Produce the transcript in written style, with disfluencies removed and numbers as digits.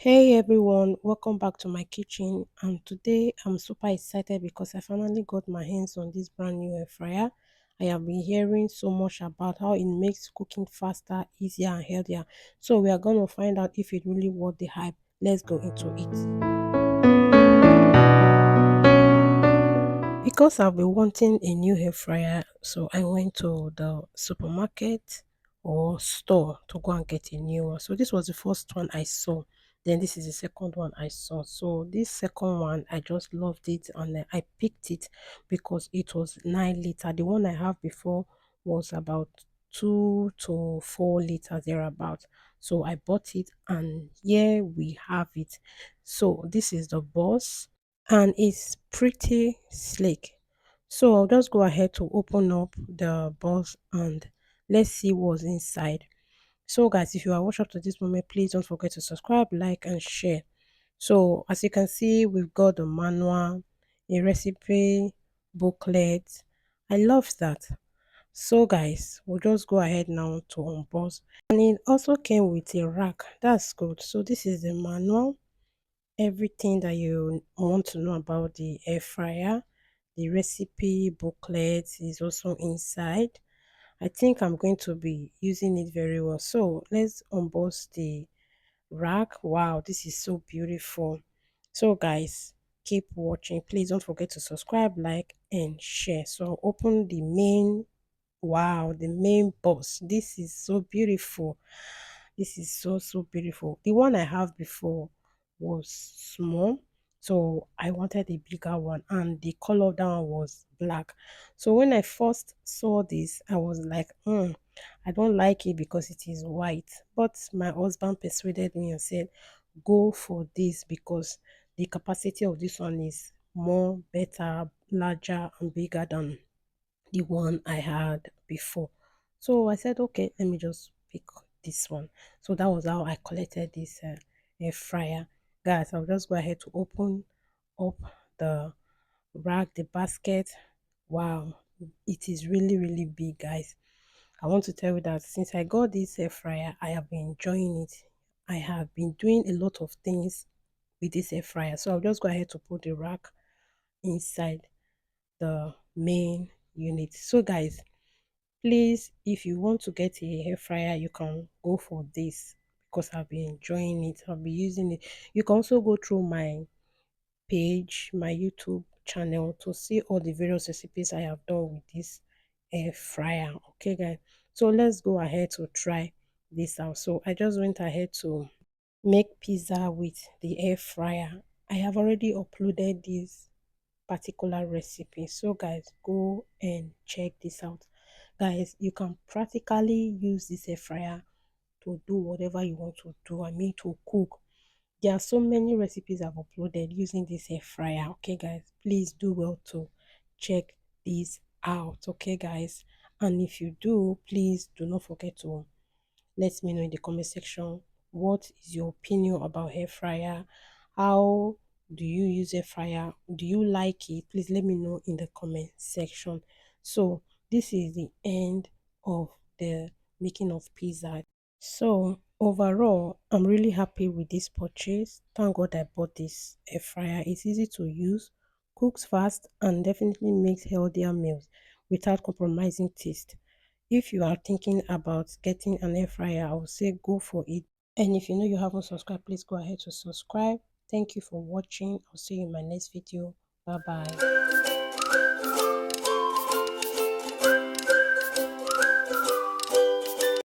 Hey everyone, welcome back to my kitchen. And today I'm super excited because I finally got my hands on this brand new air fryer. I have been hearing so much about how it makes cooking faster, easier, and healthier. So we are going to find out if it really worth the hype. Let's go into it. Because I've been wanting a new hair fryer, so I went to the supermarket or store to go and get a new one. So this was the first one I saw. Then this is the second one I saw. So this second one, I just loved it and I picked it because it was 9 liter. The one I have before was about 2 to 4 liters thereabout. So I bought it and here we have it. So this is the boss and it's pretty slick. So I'll just go ahead to open up the box and let's see what's inside. So guys, if you are watching up to this moment, please don't forget to subscribe, like and share. So as you can see, we've got the manual, a recipe booklet. I love that. So guys, we'll just go ahead now to unbox. And it also came with a rack. That's good. So this is the manual, everything that you want to know about the air fryer. The recipe booklet is also inside. I think I'm going to be using it very well. So let's unbox the rack. Wow, this is so beautiful. So guys, keep watching. Please don't forget to subscribe, like, and share. So I'll open the main. Wow, the main box. This is so beautiful. This is so beautiful. The one I have before was small, so I wanted a bigger one, and the color of that one was black. So when I first saw this, I was like, I don't like it because it is white. But my husband persuaded me and said, go for this because the capacity of this one is more better, larger, and bigger than the one I had before. So I said, okay, let me just pick this one. So that was how I collected this air fryer. Guys, I'll just go ahead to open up the rack, the basket. Wow, it is really big, guys. I want to tell you that since I got this air fryer, I have been enjoying it. I have been doing a lot of things with this air fryer. So I'll just go ahead to put the rack inside the main unit. So guys, please, if you want to get a hair fryer, you can go for this because I've been enjoying it. I'll be using it. You can also go through my page, my YouTube channel to see all the various recipes I have done with this air fryer. Okay, guys. So let's go ahead to try this out. So I just went ahead to make pizza with the air fryer. I have already uploaded this particular recipe. So guys, go and check this out. Guys, you can practically use this air fryer to do whatever you want to do. I mean to cook. There are so many recipes I've uploaded using this air fryer. Okay guys, please do well to check this out. Okay guys, and if you do, please do not forget to let me know in the comment section what is your opinion about hair fryer. How do you use air fryer? Do you like it? Please let me know in the comment section. So this is the end of the making of pizza. So overall, I'm really happy with this purchase. Thank God I bought this air fryer. It's easy to use, cooks fast, and definitely makes healthier meals without compromising taste. If you are thinking about getting an air fryer, I would say go for it. And if you know you haven't subscribed, please go ahead to subscribe. Thank you for watching. I'll see you in my next video. Bye bye.